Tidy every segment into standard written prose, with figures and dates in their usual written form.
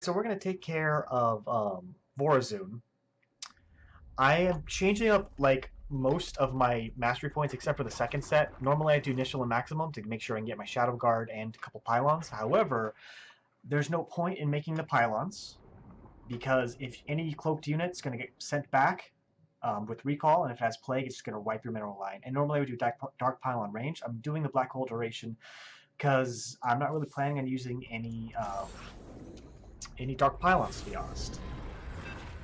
So we're going to take care of Vorazun. I am changing up like most of my mastery points except for the second set. Normally I do initial and maximum to make sure I can get my Shadow Guard and a couple pylons. However, there's no point in making the pylons because if any cloaked unit's going to get sent back with recall, and if it has plague, it's just going to wipe your mineral line. And normally I would do dark pylon range. I'm doing the black hole duration because I'm not really planning on using any dark pylons, to be honest.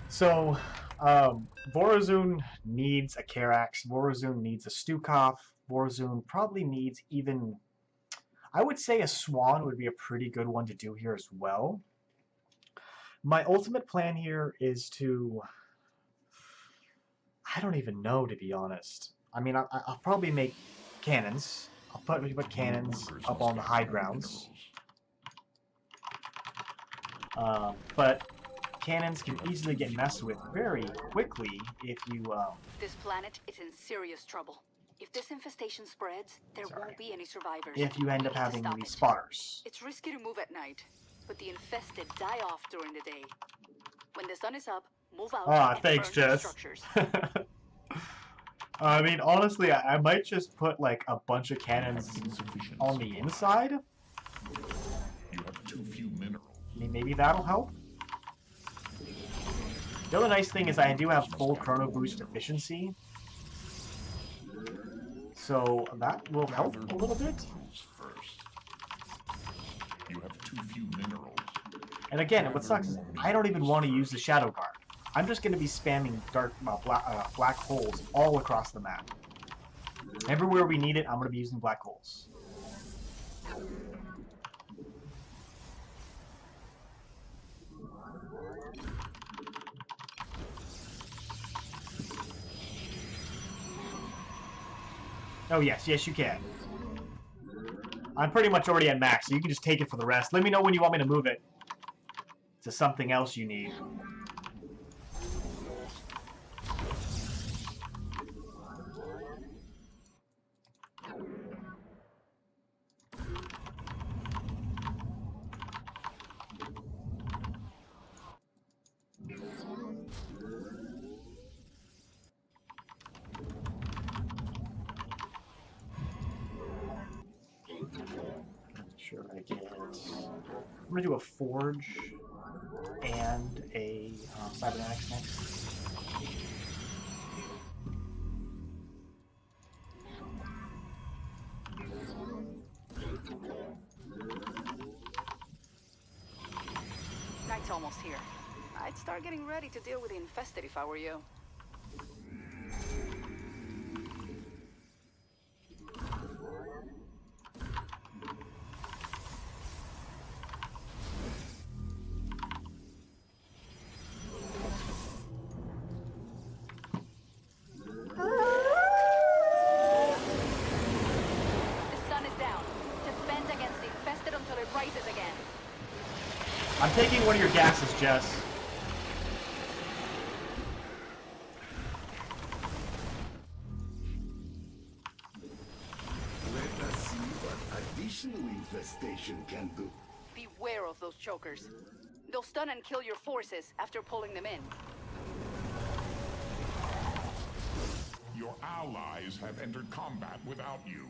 So, Vorazun needs a Karax. Vorazun needs a Stukov. Vorazun probably needs even... I would say a Swan would be a pretty good one to do here as well. My ultimate plan here is to... I don't even know, to be honest. I mean, I'll probably make cannons. I'll put cannons up on the high grounds. But cannons can easily get messed with very quickly if you... This planet is in serious trouble. If this infestation spreads, there won't be any survivors. If you end up having these spotters. It's risky to move at night, but the infested die off during the day. When the sun is up, move out and thanks, burn Jess. Structures. I mean, honestly, I might just put like a bunch of cannons on the inside. You have too few minerals. I mean, maybe that'll help. The other nice thing is I do have full chrono boost efficiency, so that will help a little bit. You have too few minerals. And again, what sucks is I don't even want to use the Shadow Guard. I'm just going to be spamming black holes all across the map. Everywhere we need it, I'm going to be using black holes. Oh yes, yes you can. I'm pretty much already at max, so you can just take it for the rest. Let me know when you want me to move it to something else you need. Sure, I get. I'm gonna do a forge and a cybernetics next. Night's almost here. I'd start getting ready to deal with the infested if I were you. I'm taking one of your gases, Jess. Let us see what additional infestation can do. Beware of those chokers. They'll stun and kill your forces after pulling them in. Your allies have entered combat without you.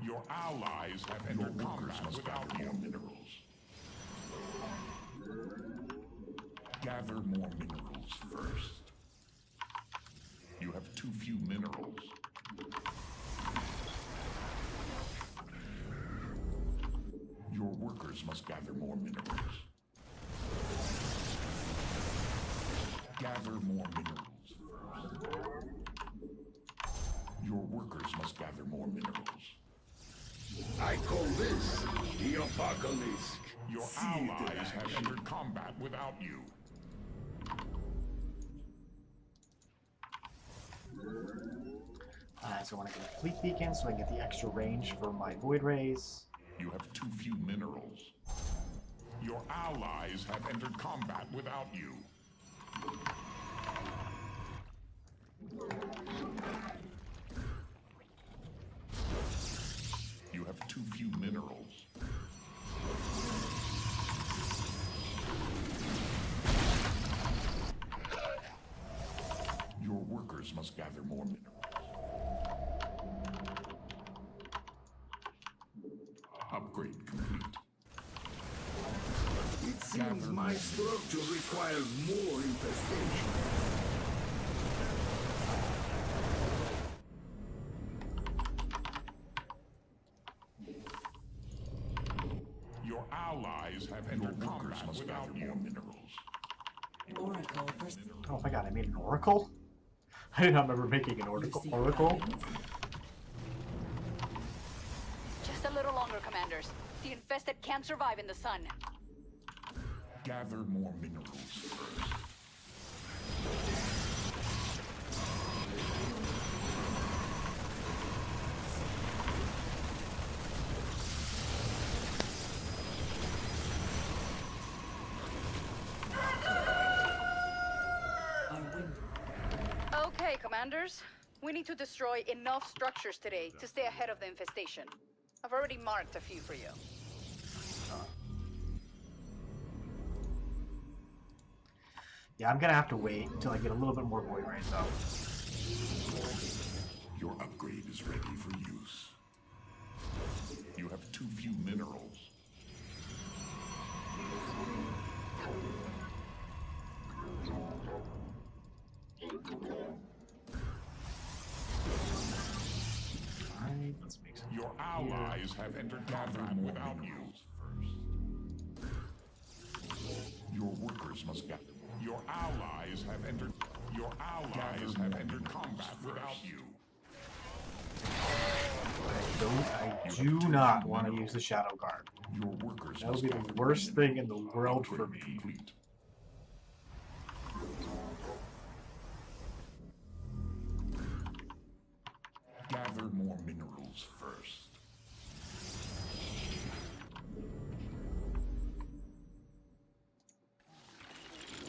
Your allies have entered combat without you. Minerals. Gather more minerals first. You have too few minerals. Your workers must gather more minerals. Gather more minerals first. Your workers must gather more minerals. I call this the apocalypse. Your allies have entered combat without you. So I want to get a fleet beacon so I can get the extra range for my void rays. You have too few minerals. Your allies have entered combat without you. workers must gather more minerals. Upgrade complete. It seems my structure requires more infestation. Your allies have entered combat without more minerals. Oracle versus Oh my god, I made an oracle? I did not remember making an oracle. Just a little longer, commanders. The infested can't survive in the sun. Gather more minerals first. Okay, commanders. We need to destroy enough structures today to stay ahead of the infestation. I've already marked a few for you. Yeah, I'm gonna have to wait until I get a little bit more void rays though. Your upgrade is ready for use. You have too few minerals. Alright, let's make some. Your allies have entered combat without you. Your workers must gather. Your allies have entered. Your allies have entered combat without you. I do not want to use the Shadow Guard. Your workers That would must be the gather worst more thing in the minerals. world for Upgrade me. complete. Gather more minerals first.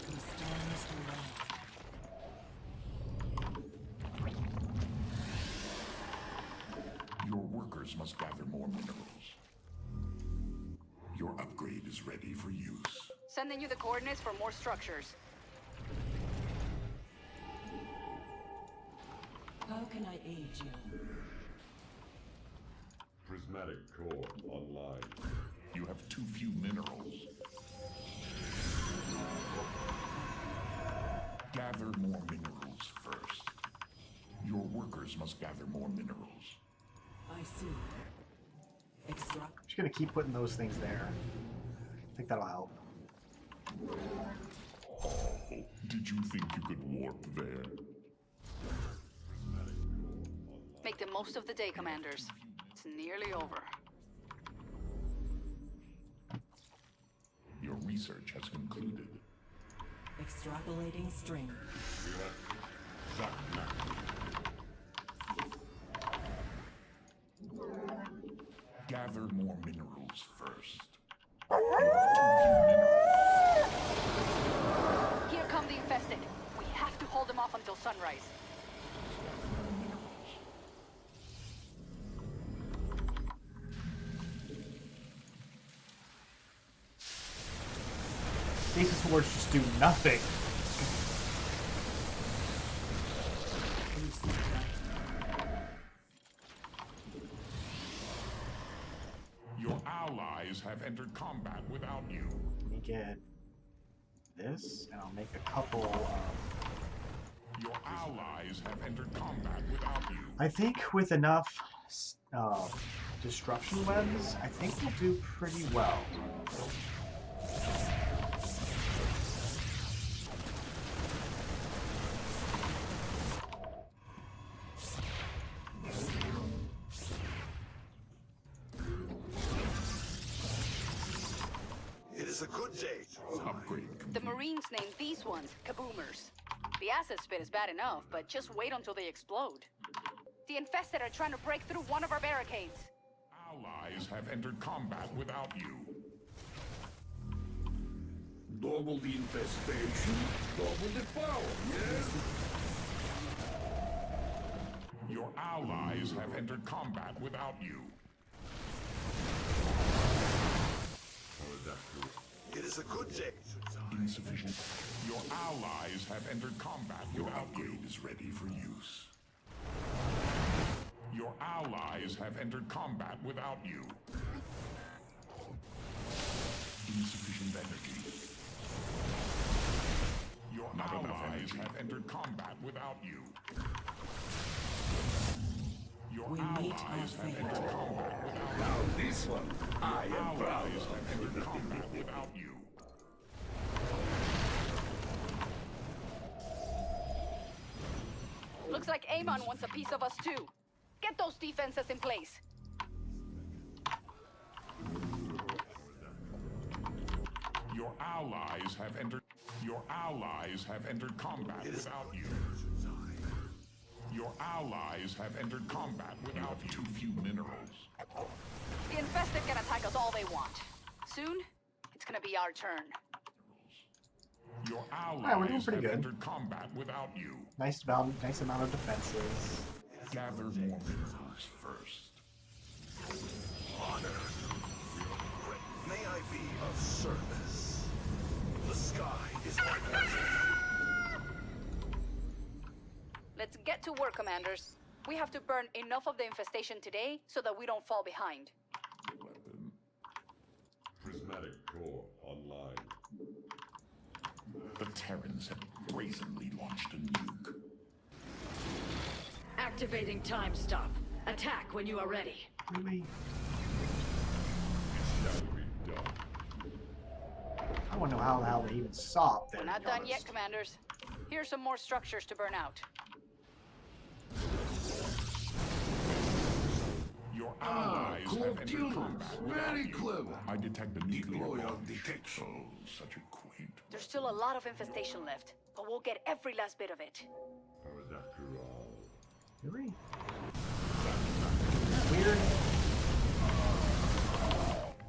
the stars align. Your workers must gather more minerals. Your upgrade is ready for use. Sending you the coordinates for more structures. How can I aid you? Prismatic core online. You have too few minerals. Gather more minerals first. Your workers must gather more minerals. I see. Extract. Just gonna keep putting those things there. I think that'll help. Oh, did you think you could warp there? Make the most of the day, commanders. It's nearly over. Your research has concluded. Extrapolating string. Gather more minerals first. You have too few minerals. Here come the infested. We have to hold them off until sunrise. These swords just do nothing. Your allies have entered combat without you. Let me get this, and I'll make a couple of... Your allies have entered combat without you. I think with enough disruption webs, I think we'll do pretty well. It is a good day. Upgrade The complete. Marines named these ones kaboomers. The acid spit is bad enough, but just wait until they explode. The infested are trying to break through one of our barricades. Allies have entered combat without you. Double the infestation, double the power, yes? Your allies have entered combat without you. It is a good day. Insufficient. Your allies have entered combat without you. Your upgrade is ready for use. Your allies have entered combat without you. Insufficient energy. Your allies have entered combat without you. Your We meet allies our have fate. entered combat without you. Now this one, I am proud Allies of. have entered combat without you. Looks like Amon wants a piece of us too. Get those defenses in place. Your allies have entered. Your allies have entered combat without you. Your allies have entered combat without you. Too few minerals. The infested can attack us all they want. Soon, it's gonna be our turn. Your we're doing allies pretty have good. entered combat without you. Nice amount of defenses. Gather more minerals first. Honor. May I be of service? The sky is my Let's get to work, commanders. We have to burn enough of the infestation today so that we don't fall behind. Weapon. Prismatic core online. The Terrans have brazenly launched a nuke. Activating time stop. Attack when you are ready. Really? Shall be done. I want to know how the hell they even saw it. We're not done yet, commanders. Here's some more structures to burn out. Your allies cool have entered tunes. combat without Very you. clever. I detect a nuclear Deploy launch. on detection. Oh, such a quaint. There's still a lot of infestation left, but we'll get every last bit of it. Or after all. Really? Weird.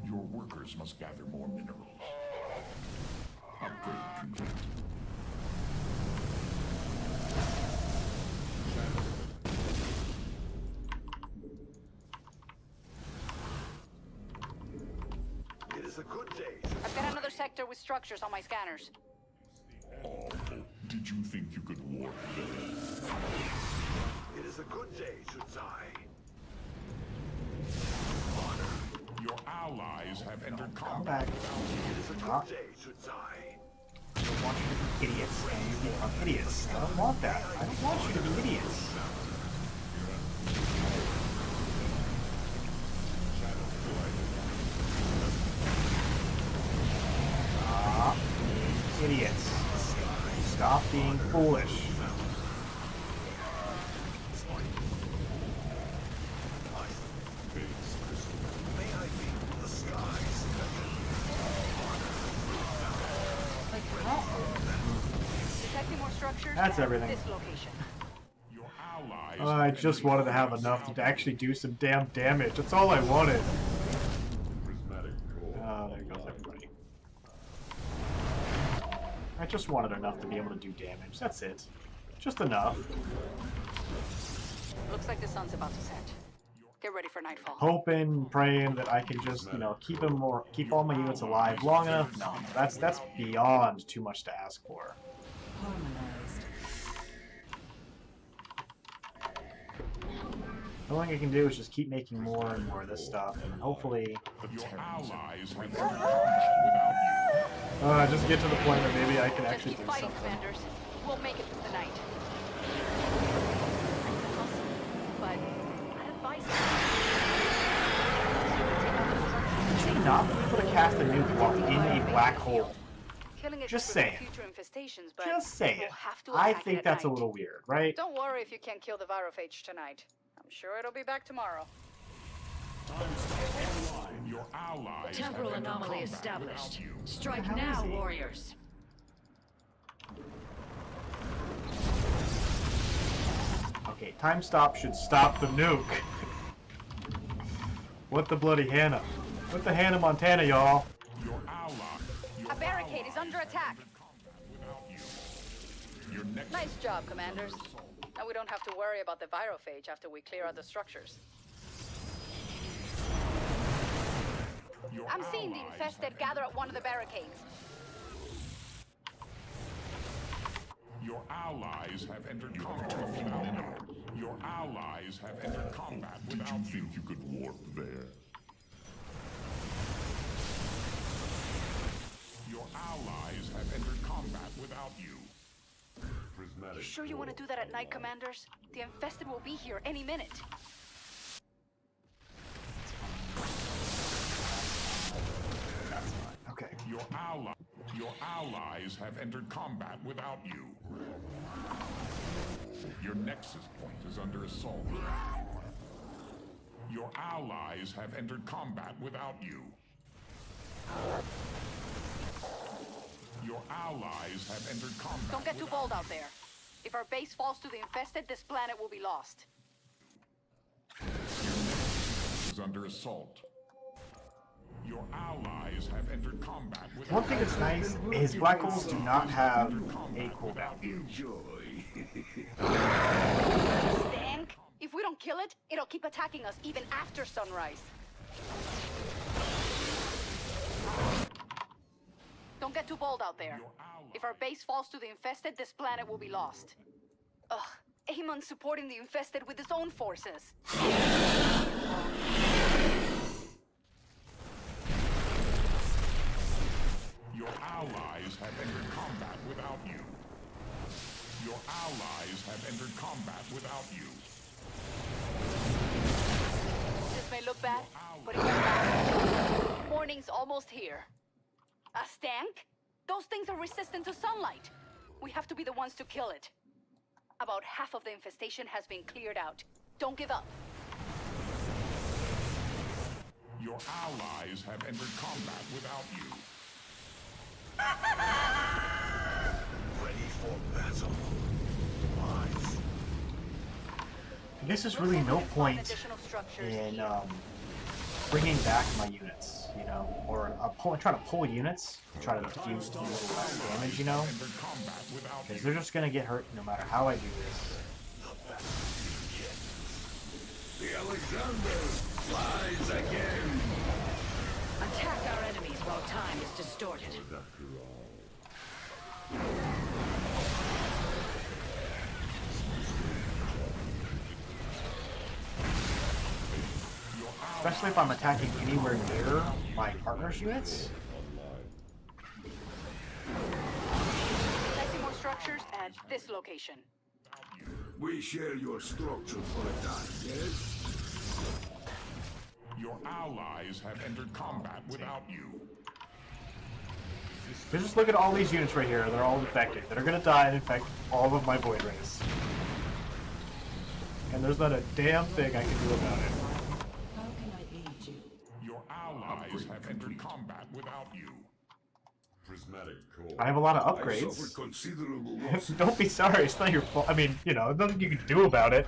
Your workers must gather more minerals. Upgrade complete. It is a good day. I've got another sector with structures on my scanners. Oh, did you think you could warp them? It is a good day, Shudzai. Your allies have entered Come combat. back. It is a good Huh? day, Shudzai. I don't want you to be idiots. And you become idiots. I don't want that. I don't want you to be idiots. Stop being idiots. Stop being foolish. May I be the skies. Detecting more structures. That's at everything. This location. Your allies. I have just entered wanted to have combat enough to without actually do some damn damage. That's all I wanted. Prismatic core. Oh, there goes everybody. I just wanted enough to be able to do damage. That's it. Just enough. Looks like the sun's about to set. Get ready for nightfall. Hoping, praying that I can just, keep all my units alive long enough. No, that's beyond too much to ask for. Harmonized. The only thing I can do is just keep making more and more of this stuff, and hopefully, Your allies have entered combat without you. just get to the point where maybe I can Just actually keep do fighting, something. commanders. We'll make it through the night. But I'd advise Should you not be able to cast a nuke while in a black hole? killing it Just could saying. prevent future infestations, but Just saying. we'll have to I attack it think at that's a night. little weird, right? Don't worry if you can't kill the virophage tonight. I'm sure it'll be back tomorrow. Your allies Temporal have entered anomaly combat established. without you. Strike What the hell now, is he? warriors. Okay, time stop should stop the nuke. What the bloody Hannah? What the Hannah Montana, y'all? Your ally. Your A barricade is under attack. without you. Your next Nice job, commanders. Now we don't have to worry about the virophage after we clear out the structures. Your I'm seeing the allies infested have gather at one of the barricades. Your allies have entered combat without you. Your allies have entered combat without you. Think you could warp there? Your allies have entered combat without you. Prismatic. You sure you want to do that at night, Commanders? The infested will be here any minute. Okay. Your allies have entered combat without you. Your nexus point is under assault. Your allies have entered combat without you. Your allies have entered combat. Don't get too bold out there. If our base falls to the infested, this planet will be lost. Your nexus is under assault. Your allies have entered combat without One thing that's nice is black holes do not have a cooldown. Enjoy. Stank! If we don't kill it, it'll keep attacking us even after sunrise. Don't get too bold out there. If our base falls to the infested, this planet will be lost. Ugh, Amon's supporting the infested with his own forces. Your allies have entered combat without you. Your allies have entered combat without you. This may look bad, but it won't matter. Morning's almost here. A stank? Those things are resistant to sunlight. We have to be the ones to kill it. About half of the infestation has been cleared out. Don't give up. Your allies have entered combat without you. Ready for battle. Wise. I guess there's really no point Additional structures in here. bringing back my units, you know, or trying to pull units, try to do a little less damage, you know, Entered combat without because you. they're just gonna get hurt no matter how I do this. The Alexander flies again. Attack our enemies while time is distorted. After all. Especially if I'm attacking anywhere near my partner's units. Placing more structures at this location. We share your structure for a time, yes? Your allies have entered combat without you. Just look at all these units right here. They're all infected. They're gonna die and infect all of my void rays. And there's not a damn thing I can do about it. How can I aid you? Your allies have entered combat without you. Prismatic core. I have a lot of I suffered upgrades. considerable loss. Don't be sorry. It's not your fault. I mean, you know, nothing you can do about it.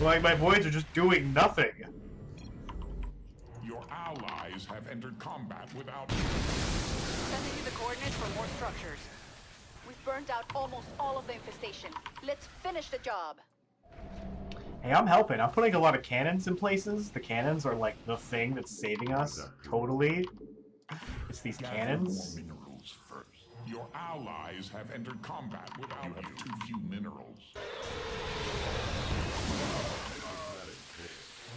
Like, my voids are just doing nothing. Your allies have entered combat without you. Sending you the coordinates for more structures. We've burned out almost all of the infestation. Let's finish the job. Hey, I'm helping. I'm putting a lot of cannons in places. The cannons are like the thing that's saving us. Totally. It's these Gather cannons. more minerals first. Your allies have entered combat without you. Have too few minerals.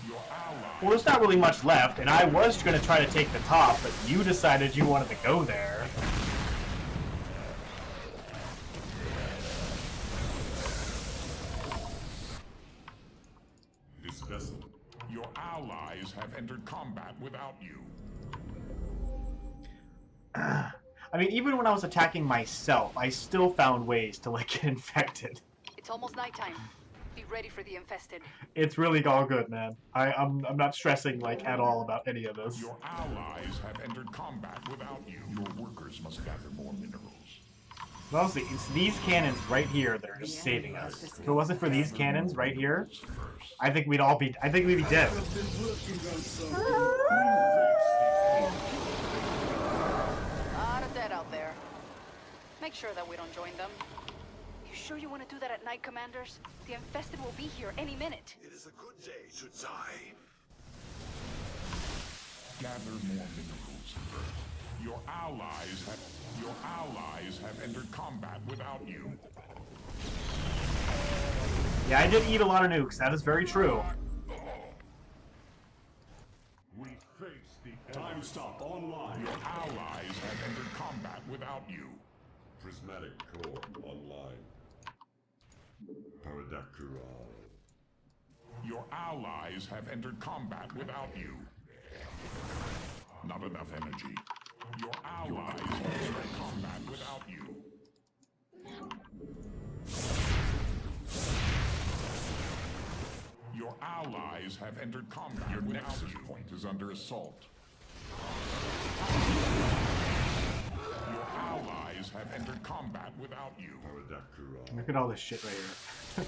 Your allies. Well, there's not really much left, and I was going to try to take the top, but you decided you wanted to go there. This vessel. Your allies have entered combat without you. I mean, even when I was attacking myself, I still found ways to, like, get infected. It's almost nighttime. Be ready for the infested. It's really all good, man. I'm not stressing, like, at all about any of this. Your allies have entered combat without you. Your workers must gather more minerals. Honestly, it's these cannons right here that are just saving us. If it wasn't for these cannons right here, I think we'd all be. I think we'd be dead. I've been working on something. Lot of dead out there. Make sure that we don't join them. You sure you want to do that at night, Commanders? The infested will be here any minute. It is a good day to die. Gather more minerals first. Your allies have entered combat without you. Yeah, I did eat a lot of nukes. That is very true. We face the Time stop online. Your allies have entered combat without you. prismatic core online. Paradakural. Your allies have entered combat without you. Not enough energy. Your allies have entered combat without you. Your allies have entered combat. Your nexus point is under assault. Your allies have entered combat without you. Paradakural. Look at all this shit right here.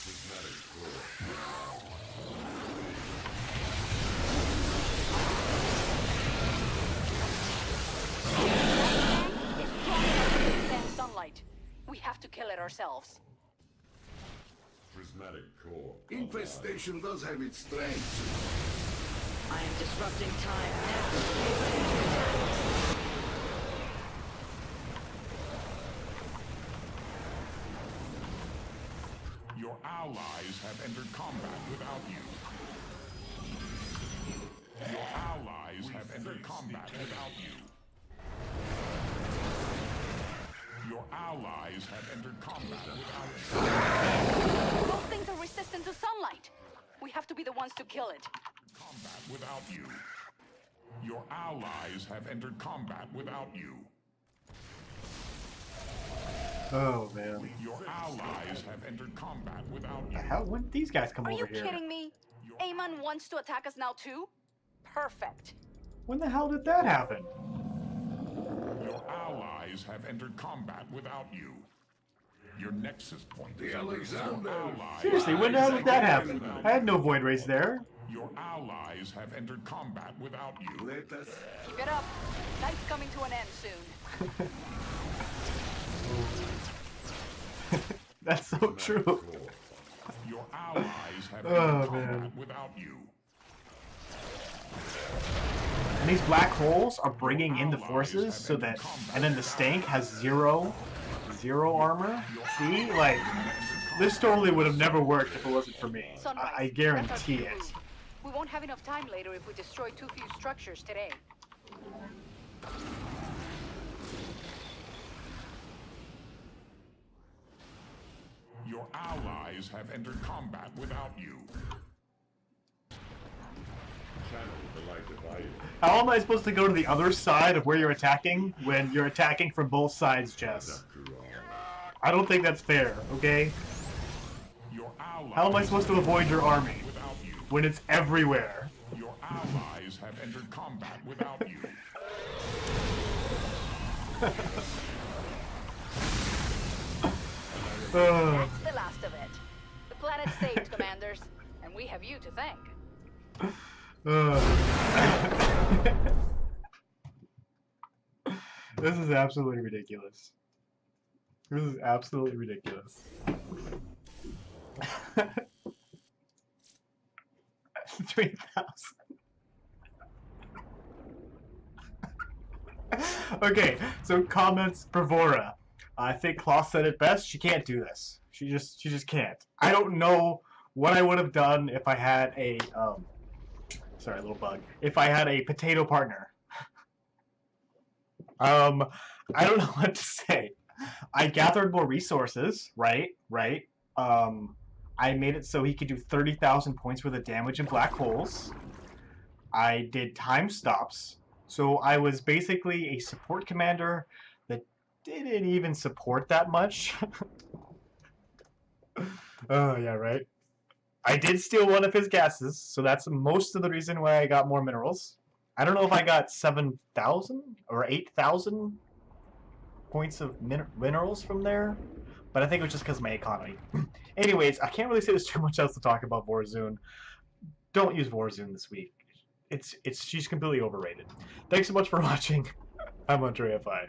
Prismatic core. It's strong enough to withstand sunlight. We have to kill it ourselves. Prismatic core. Infestation does have its strengths. I am disrupting time now. Your allies have entered combat without you. Your allies have entered combat without you. Your allies have entered combat without you. Those things are resistant to sunlight. We have to be the ones to kill it. Combat without you. Your allies have entered combat without you. Oh man. Your allies have entered combat without you. How? When did these guys come Are over you here? kidding me? Amon wants to attack us now too? Perfect. When the hell did that happen? Your allies have entered combat without you. Your nexus point is The under Alexander. your allies. Seriously, when the hell did that happen? I had no void rays there. Your allies have entered combat without you. Let us. Keep it up. Night's coming to an end soon. That's so true. Core. Your allies have Oh, entered combat man. without you. And these black holes are bringing in the forces so that, and then the stank has zero armor. See, like, this totally would have never worked if it wasn't for me. Sunrise. I That's guarantee our it. cue. We won't have enough time later if we destroy too few structures today. Your allies have entered combat without you. Channel the light divided. How am I supposed to go to the other side of where you're attacking when you're attacking from both sides, Jess? Paradakural. I don't think that's fair, okay? Your allies How am I supposed to avoid your army without you. when it's everywhere? Your allies have entered combat without you. Ugh. That's the last of it. The planet's saved, Commanders, and we have you to thank. This is absolutely ridiculous. This is absolutely ridiculous. 3,000. Okay, so comments Bravora. I think Klaus said it best. She can't do this. She just can't. I don't know what I would have done if I had a sorry, a little bug. If I had a potato partner. I don't know what to say. I gathered more resources, right? I made it so he could do 30,000 points worth of damage in black holes. I did time stops. So I was basically a support commander that didn't even support that much. Oh, yeah, right. I did steal one of his gases, so that's most of the reason why I got more minerals. I don't know if I got 7,000 or 8,000 points of minerals from there, but I think it was just because of my economy. Anyways, I can't really say there's too much else to talk about Vorazun. Don't use Vorazun this week. She's completely overrated. Thanks so much for watching. I'm Andrea5.